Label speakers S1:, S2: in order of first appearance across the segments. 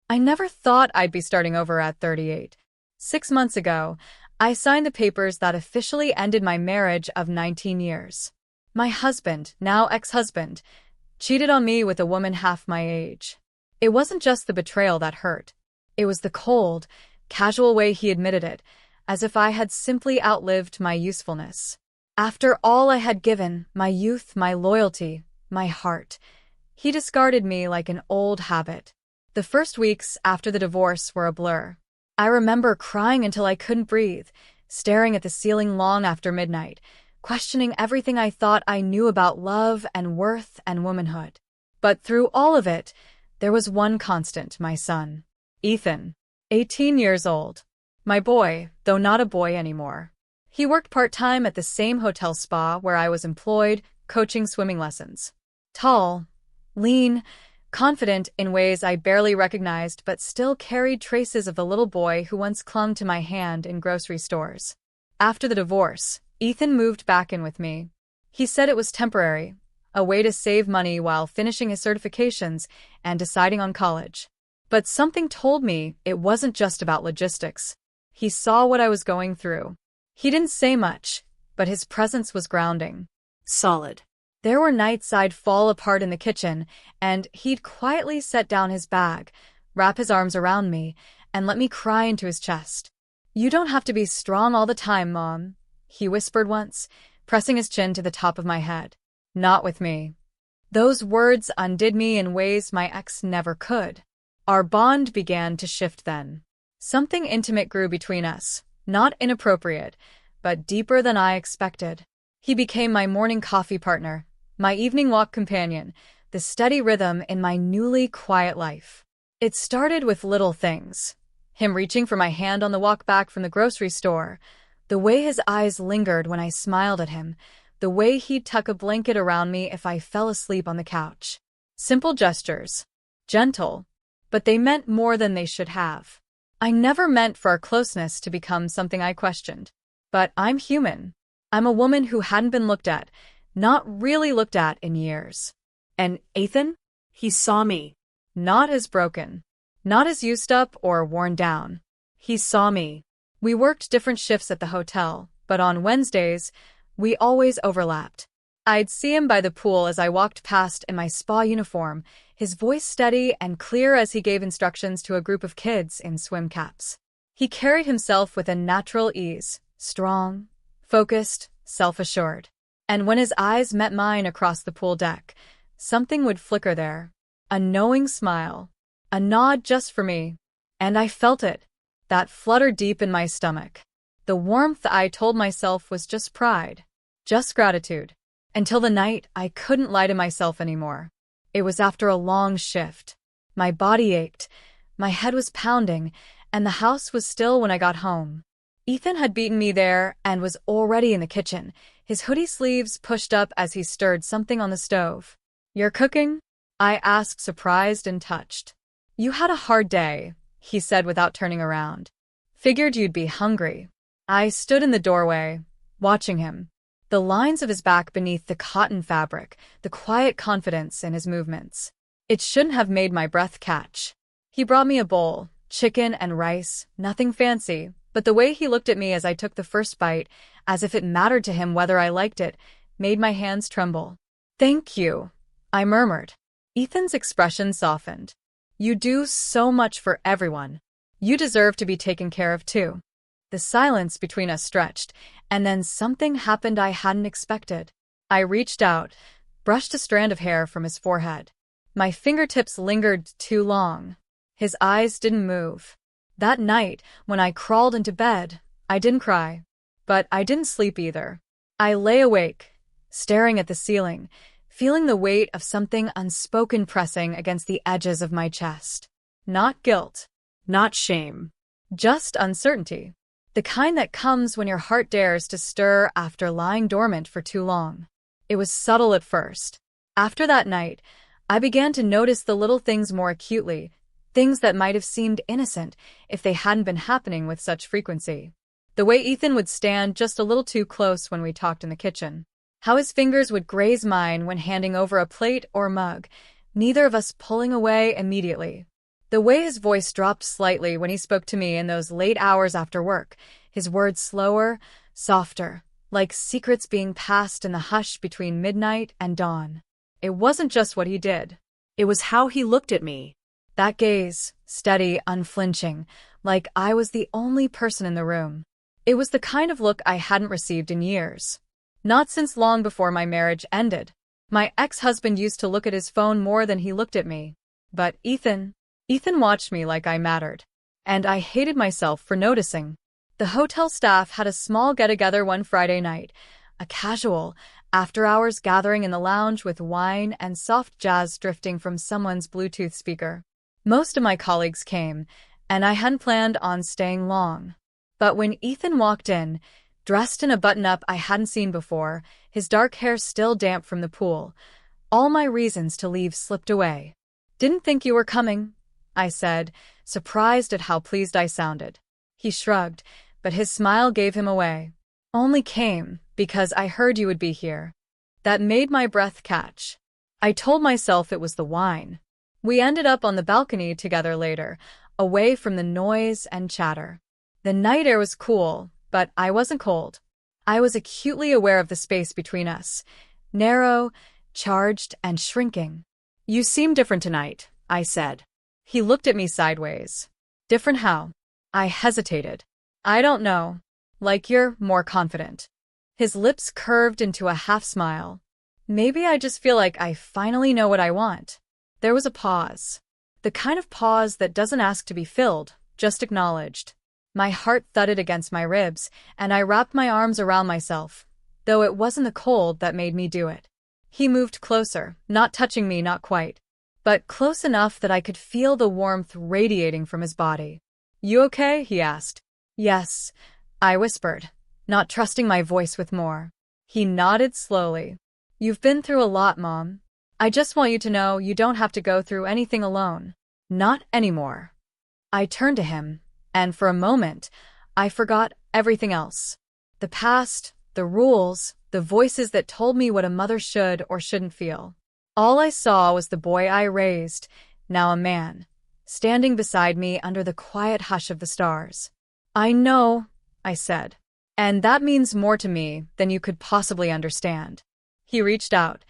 S1: I never thought I'd be starting over at 38. 6 months ago, I signed the papers that officially ended my marriage of 19 years. My husband, now ex-husband, cheated on me with a woman half my age. It wasn't just the betrayal that hurt. It was the cold, casual way he admitted it, as if I had simply outlived my usefulness. After all I had given, my youth, my loyalty, my heart, he discarded me like an old habit. The first weeks after the divorce were a blur. I remember crying until I couldn't breathe, staring at the ceiling long after midnight, questioning everything I thought I knew about love and worth and womanhood. But through all of it, there was one constant: my son, Ethan, 18 years old. My boy, though not a boy anymore. He worked part-time at the same hotel spa where I was employed, coaching swimming lessons. Tall, lean, confident in ways I barely recognized, but still carried traces of the little boy who once clung to my hand in grocery stores. After the divorce, Ethan moved back in with me. He said it was temporary, a way to save money while finishing his certifications and deciding on college. But something told me it wasn't just about logistics. He saw what I was going through. He didn't say much, but his presence was grounding. Solid. There were nights I'd fall apart in the kitchen, and he'd quietly set down his bag, wrap his arms around me, and let me cry into his chest. "You don't have to be strong all the time, Mom," he whispered once, pressing his chin to the top of my head. Not with me. Those words undid me in ways my ex never could. Our bond began to shift then. Something intimate grew between us, not inappropriate, but deeper than I expected. He became my morning coffee partner, my evening walk companion, the steady rhythm in my newly quiet life. It started with little things. Him reaching for my hand on the walk back from the grocery store, the way his eyes lingered when I smiled at him, the way he'd tuck a blanket around me if I fell asleep on the couch. Simple gestures. Gentle. But they meant more than they should have. I never meant for our closeness to become something I questioned. But I'm human. I'm a woman who hadn't been looked at, not really looked at in years. And Ethan? He saw me. Not as broken. Not as used up or worn down. He saw me. We worked different shifts at the hotel, but on Wednesdays, we always overlapped. I'd see him by the pool as I walked past in my spa uniform, his voice steady and clear as he gave instructions to a group of kids in swim caps. He carried himself with a natural ease, strong, focused, self-assured. And when his eyes met mine across the pool deck, something would flicker there. A knowing smile. A nod just for me. And I felt it. That flutter deep in my stomach. The warmth I told myself was just pride. Just gratitude. Until the night I couldn't lie to myself anymore. It was after a long shift. My body ached, my head was pounding, and the house was still when I got home. Ethan had beaten me there and was already in the kitchen, his hoodie sleeves pushed up as he stirred something on the stove. "You're cooking?" I asked, surprised and touched. "You had a hard day," he said without turning around. "Figured you'd be hungry." I stood in the doorway, watching him. The lines of his back beneath the cotton fabric, the quiet confidence in his movements. It shouldn't have made my breath catch. He brought me a bowl, chicken and rice, nothing fancy, but the way he looked at me as I took the first bite, as if it mattered to him whether I liked it, made my hands tremble. "Thank you," I murmured. Ethan's expression softened. "You do so much for everyone. You deserve to be taken care of too." The silence between us stretched, and then something happened I hadn't expected. I reached out, brushed a strand of hair from his forehead. My fingertips lingered too long. His eyes didn't move. That night, when I crawled into bed, I didn't cry. But I didn't sleep either. I lay awake, staring at the ceiling, feeling the weight of something unspoken pressing against the edges of my chest. Not guilt. Not shame. Just uncertainty. The kind that comes when your heart dares to stir after lying dormant for too long. It was subtle at first. After that night, I began to notice the little things more acutely, things that might have seemed innocent if they hadn't been happening with such frequency. The way Ethan would stand just a little too close when we talked in the kitchen. How his fingers would graze mine when handing over a plate or mug, neither of us pulling away immediately. The way his voice dropped slightly when he spoke to me in those late hours after work, his words slower, softer, like secrets being passed in the hush between midnight and dawn. It wasn't just what he did. It was how he looked at me. That gaze, steady, unflinching, like I was the only person in the room. It was the kind of look I hadn't received in years. Not since long before my marriage ended. My ex-husband used to look at his phone more than he looked at me. But Ethan watched me like I mattered. And I hated myself for noticing. The hotel staff had a small get-together one Friday night, a casual, after-hours gathering in the lounge with wine and soft jazz drifting from someone's Bluetooth speaker. Most of my colleagues came, and I hadn't planned on staying long. But when Ethan walked in, dressed in a button-up I hadn't seen before, his dark hair still damp from the pool, all my reasons to leave slipped away. "Didn't think you were coming," I said, surprised at how pleased I sounded. He shrugged, but his smile gave him away. "Only came because I heard you would be here." That made my breath catch. I told myself it was the wine. We ended up on the balcony together later, away from the noise and chatter. The night air was cool, but I wasn't cold. I was acutely aware of the space between us, narrow, charged, and shrinking. "You seem different tonight," I said. He looked at me sideways. "Different how?" I hesitated. "I don't know. Like you're more confident." His lips curved into a half-smile. "Maybe I just feel like I finally know what I want." There was a pause. The kind of pause that doesn't ask to be filled, just acknowledged. My heart thudded against my ribs, and I wrapped my arms around myself, though it wasn't the cold that made me do it. He moved closer, not touching me, not quite, but close enough that I could feel the warmth radiating from his body. "You okay?" he asked. "Yes," I whispered, not trusting my voice with more. He nodded slowly. "You've been through a lot, Mom. I just want you to know you don't have to go through anything alone. Not anymore." I turned to him, and for a moment, I forgot everything else. The past, the rules, the voices that told me what a mother should or shouldn't feel. All I saw was the boy I raised, now a man, standing beside me under the quiet hush of the stars. "I know," I said, "and that means more to me than you could possibly understand." He reached out,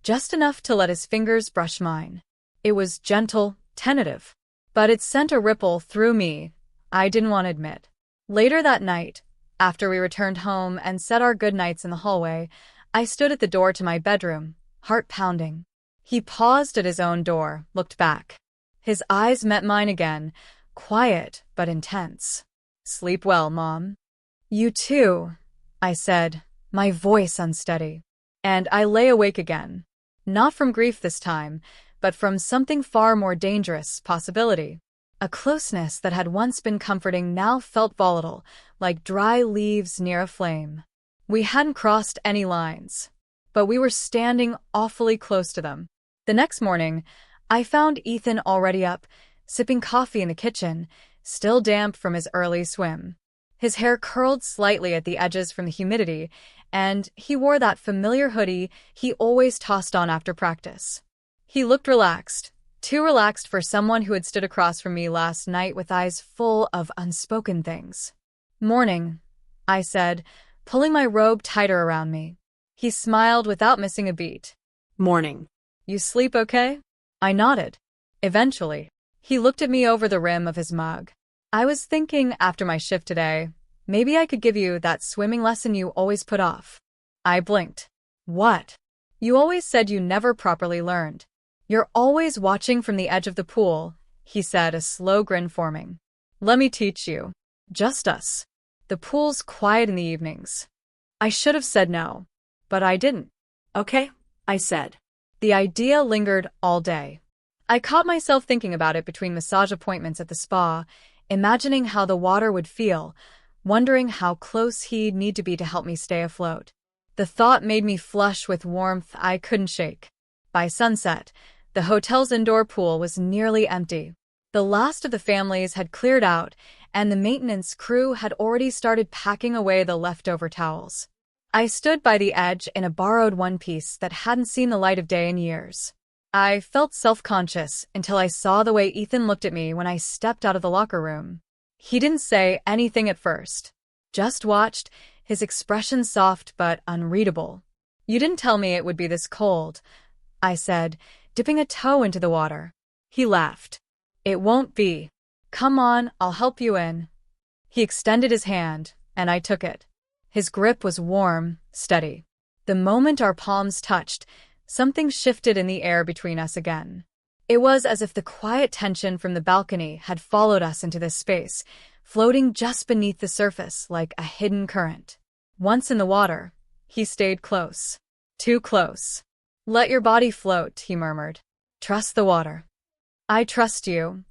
S1: just enough to let his fingers brush mine. It was gentle, tentative, but it sent a ripple through me I didn't want to admit. Later that night, after we returned home and said our goodnights in the hallway, I stood at the door to my bedroom, heart pounding. He paused at his own door, looked back. His eyes met mine again, quiet but intense. "Sleep well, Mom." "You too," I said, my voice unsteady. And I lay awake again. Not from grief this time, but from something far more dangerous, possibility. A closeness that had once been comforting now felt volatile, like dry leaves near a flame. We hadn't crossed any lines, but we were standing awfully close to them. The next morning, I found Ethan already up, sipping coffee in the kitchen, still damp from his early swim. His hair curled slightly at the edges from the humidity, and he wore that familiar hoodie he always tossed on after practice. He looked relaxed. Too relaxed for someone who had stood across from me last night with eyes full of unspoken things. "Morning," I said, pulling my robe tighter around me. He smiled without missing a beat.
S2: "Morning.
S1: "You sleep okay?" I nodded. "Eventually." He looked at me over the rim of his mug. "I was thinking after my shift today, maybe I could give you that swimming lesson you always put off." I blinked. "What?" "You always said you never properly learned. You're always watching from the edge of the pool," he said, a slow grin forming. "Let me teach you. Just us. The pool's quiet in the evenings." I should have said no, but I didn't.
S2: "Okay," I said.
S1: The idea lingered all day. I caught myself thinking about it between massage appointments at the spa, imagining how the water would feel, wondering how close he'd need to be to help me stay afloat. The thought made me flush with warmth I couldn't shake. By sunset, the hotel's indoor pool was nearly empty. The last of the families had cleared out, and the maintenance crew had already started packing away the leftover towels. I stood by the edge in a borrowed one-piece that hadn't seen the light of day in years. I felt self-conscious until I saw the way Ethan looked at me when I stepped out of the locker room. He didn't say anything at first. Just watched, his expression soft but unreadable. "You didn't tell me it would be this cold," I said, dipping a toe into the water. He laughed. "It won't be. Come on, I'll help you in." He extended his hand, and I took it. His grip was warm, steady. The moment our palms touched, something shifted in the air between us again. It was as if the quiet tension from the balcony had followed us into this space, floating just beneath the surface like a hidden current. Once in the water, he stayed close. Too close. "Let your body float," he murmured. "Trust the water." "I trust you,"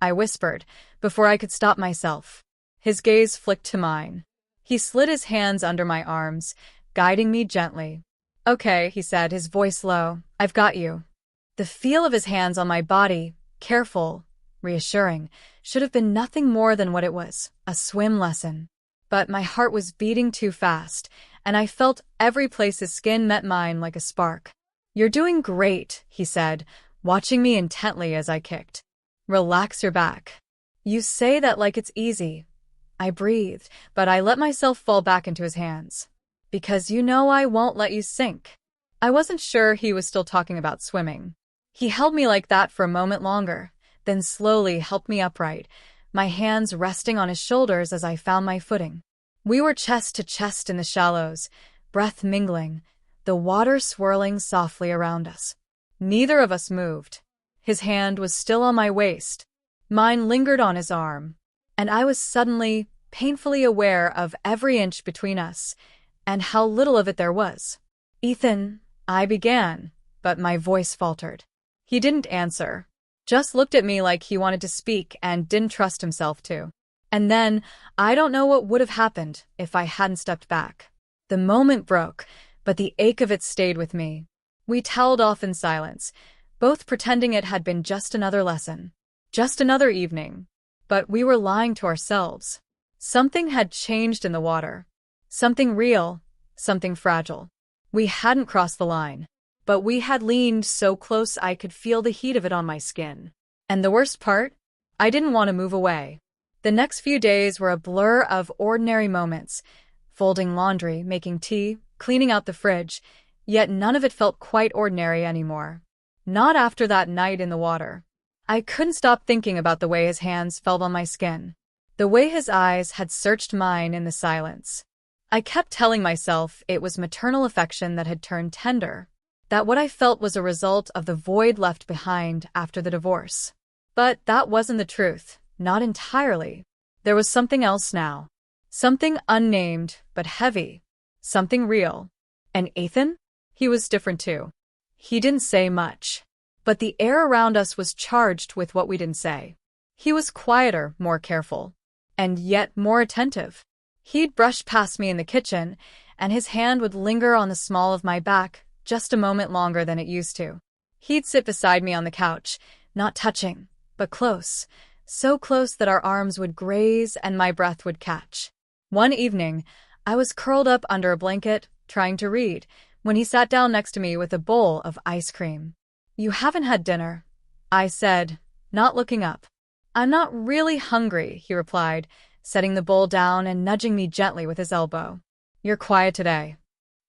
S1: I whispered, before I could stop myself. His gaze flicked to mine. He slid his hands under my arms, guiding me gently. "Okay," he said, his voice low. "I've got you." The feel of his hands on my body, careful, reassuring, should have been nothing more than what it was, a swim lesson. But my heart was beating too fast, and I felt every place his skin met mine like a spark. "You're doing great," he said, watching me intently as I kicked. "Relax your back." "You say that like it's easy." I breathed, but I let myself fall back into his hands. "Because you know I won't let you sink." I wasn't sure he was still talking about swimming. He held me like that for a moment longer, then slowly helped me upright, my hands resting on his shoulders as I found my footing. We were chest to chest in the shallows, breath mingling, the water swirling softly around us. Neither of us moved. His hand was still on my waist. Mine lingered on his arm, and I was suddenly, painfully aware of every inch between us, and how little of it there was. "Ethan," I began, but my voice faltered. He didn't answer, just looked at me like he wanted to speak and didn't trust himself to. And then, I don't know what would have happened if I hadn't stepped back. The moment broke, but the ache of it stayed with me. We toweled off in silence, both pretending it had been just another lesson, just another evening. But we were lying to ourselves. Something had changed in the water. Something real, something fragile. We hadn't crossed the line, but we had leaned so close I could feel the heat of it on my skin. And the worst part? I didn't want to move away. The next few days were a blur of ordinary moments, folding laundry, making tea, cleaning out the fridge, yet none of it felt quite ordinary anymore. Not after that night in the water. I couldn't stop thinking about the way his hands felt on my skin, the way his eyes had searched mine in the silence. I kept telling myself it was maternal affection that had turned tender, that what I felt was a result of the void left behind after the divorce. But that wasn't the truth, not entirely. There was something else now. Something unnamed, but heavy. Something real. And Ethan? He was different too. He didn't say much, but the air around us was charged with what we didn't say. He was quieter, more careful, and yet more attentive. He'd brush past me in the kitchen, and his hand would linger on the small of my back just a moment longer than it used to. He'd sit beside me on the couch, not touching, but close, so close that our arms would graze and my breath would catch. One evening, I was curled up under a blanket, trying to read, when he sat down next to me with a bowl of ice cream. "You haven't had dinner," I said, not looking up. "I'm not really hungry," he replied, setting the bowl down and nudging me gently with his elbow. "You're quiet today."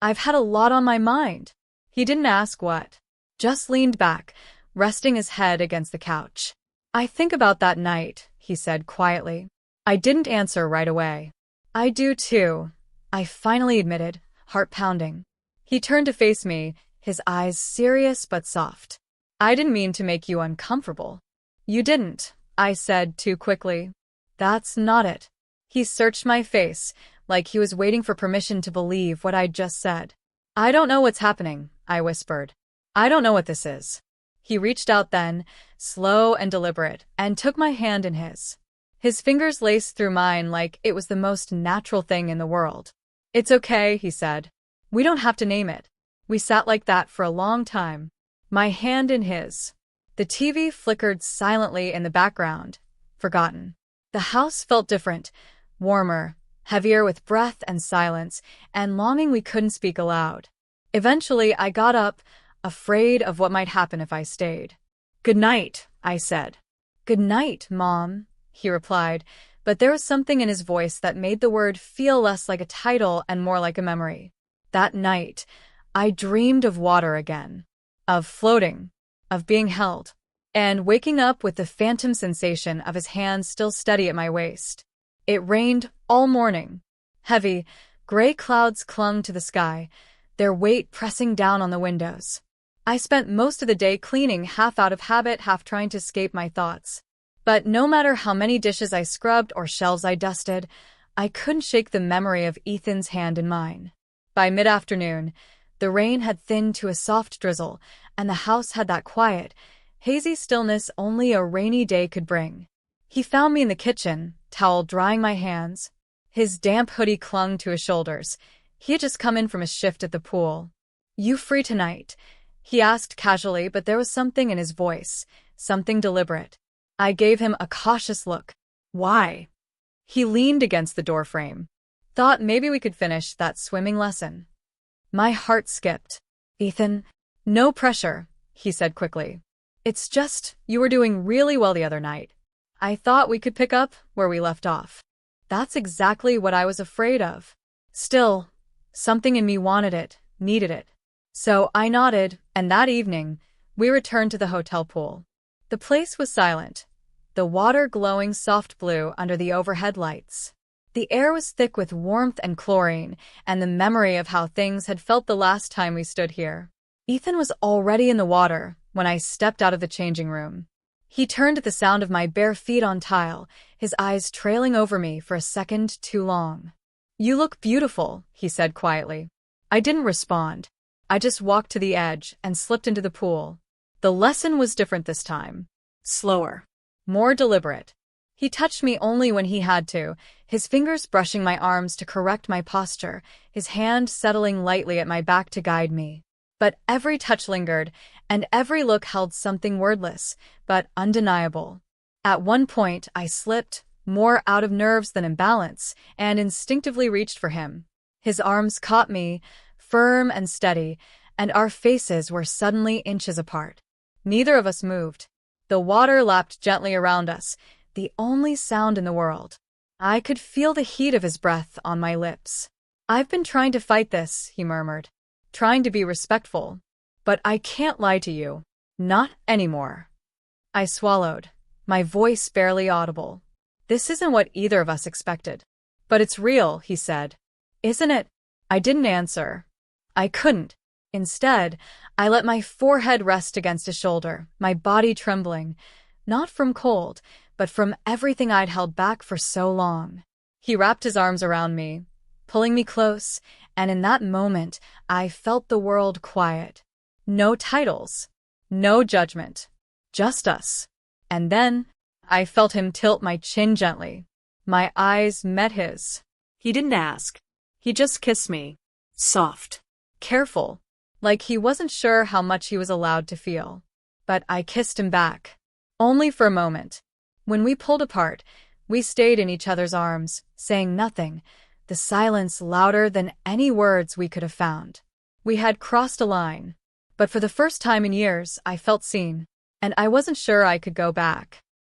S1: "I've had a lot on my mind." He didn't ask what, just leaned back, resting his head against the couch. "I think about that night," he said quietly. I didn't answer right away. "I do too," I finally admitted, heart pounding. He turned to face me, his eyes serious but soft. "I didn't mean to make you uncomfortable." "You didn't," I said too quickly. "That's not it." He searched my face, like he was waiting for permission to believe what I'd just said. "I don't know what's happening," I whispered. "I don't know what this is." He reached out then, slow and deliberate, and took my hand in his. His fingers laced through mine like it was the most natural thing in the world. "It's okay," he said. "We don't have to name it." We sat like that for a long time, my hand in his. The TV flickered silently in the background, forgotten. The house felt different, warmer, heavier with breath and silence, and longing we couldn't speak aloud. Eventually, I got up, afraid of what might happen if I stayed.
S2: Good night, I said.
S1: Good night, Mom, he replied, but there was something in his voice that made the word feel less like a title and more like a memory. That night, I dreamed of water again, of floating, of being held, and waking up with the phantom sensation of his hands still steady at my waist. It rained all morning. Heavy, gray clouds clung to the sky, their weight pressing down on the windows. I spent most of the day cleaning, half out of habit, half trying to escape my thoughts. But no matter how many dishes I scrubbed or shelves I dusted, I couldn't shake the memory of Ethan's hand in mine. By mid-afternoon, the rain had thinned to a soft drizzle, and the house had that quiet, hazy stillness only a rainy day could bring. He found me in the kitchen, towel drying my hands. His damp hoodie clung to his shoulders. He had just come in from a shift at the pool. "You free tonight?" he asked casually, but there was something in his voice, something deliberate. I gave him a cautious look. "Why?" He leaned against the doorframe. "Thought maybe we could finish that swimming lesson." My heart skipped. "Ethan, no pressure," he said quickly. "It's just, you were doing really well the other night. I thought we could pick up where we left off." That's exactly what I was afraid of. Still, something in me wanted it, needed it. So I nodded, and that evening, we returned to the hotel pool. The place was silent, the water glowing soft blue under the overhead lights. The air was thick with warmth and chlorine, and the memory of how things had felt the last time we stood here. Ethan was already in the water when I stepped out of the changing room. He turned at the sound of my bare feet on tile, his eyes trailing over me for a second too long. "You look beautiful," he said quietly. I didn't respond. I just walked to the edge and slipped into the pool. The lesson was different this time. Slower. More deliberate. He touched me only when he had to, his fingers brushing my arms to correct my posture, his hand settling lightly at my back to guide me. But every touch lingered, and every look held something wordless, but undeniable. At one point, I slipped, more out of nerves than imbalance, and instinctively reached for him. His arms caught me, firm and steady, and our faces were suddenly inches apart. Neither of us moved. The water lapped gently around us, the only sound in the world. I could feel the heat of his breath on my lips. "I've been trying to fight this," he murmured. "Trying to be respectful. But I can't lie to you. Not anymore." I swallowed, my voice barely audible. "This isn't what either of us expected." "But it's real," he said. "Isn't it?" I didn't answer. I couldn't. Instead, I let my forehead rest against his shoulder, my body trembling, not from cold, but from everything I'd held back for so long. He wrapped his arms around me, pulling me close, and in that moment, I felt the world quiet. No titles, no judgment, just us. And then, I felt him tilt my chin gently. My eyes met his. He didn't ask. He just kissed me. Soft. Careful. Like he wasn't sure how much he was allowed to feel. But I kissed him back. Only for a moment. When we pulled apart, we stayed in each other's arms, saying nothing, the silence louder than any words we could have found. We had crossed a line. But for the first time in years, I felt seen. And I wasn't sure I could go back.